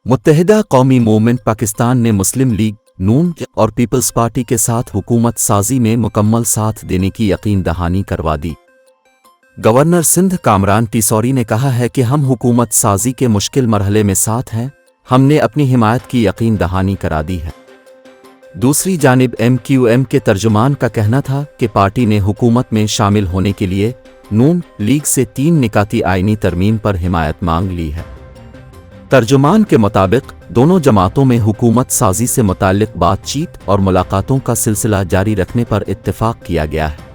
मुत्तहिदा कौमी मूवमेंट पाकिस्तान ने मुस्लिम लीग नून और पीपल्स पार्टी के साथ हुकूमत साजी में मुकम्मल साथ देने की यकीन दहानी करवा दी। गवर्नर सिंध कामरान टिसौरी ने कहा है कि हम हुकूमत साजी के मुश्किल मरहले में साथ हैं, हमने अपनी हिमायत की यकीन दहानी करा दी है। दूसरी जानिब MQM के तर्जुमान का कहना था कि पार्टी ने हुकूमत में शामिल होने के लिए नून लीग से 3 निकाती आईनी तरमीम पर हिमायत मांग ली है। तर्जुमान के मुताबिक दोनों जमातों में हुकूमत साजी से मुताल्लिक बातचीत और मुलाकातों का सिलसिला जारी रखने पर इत्तेफाक किया गया है।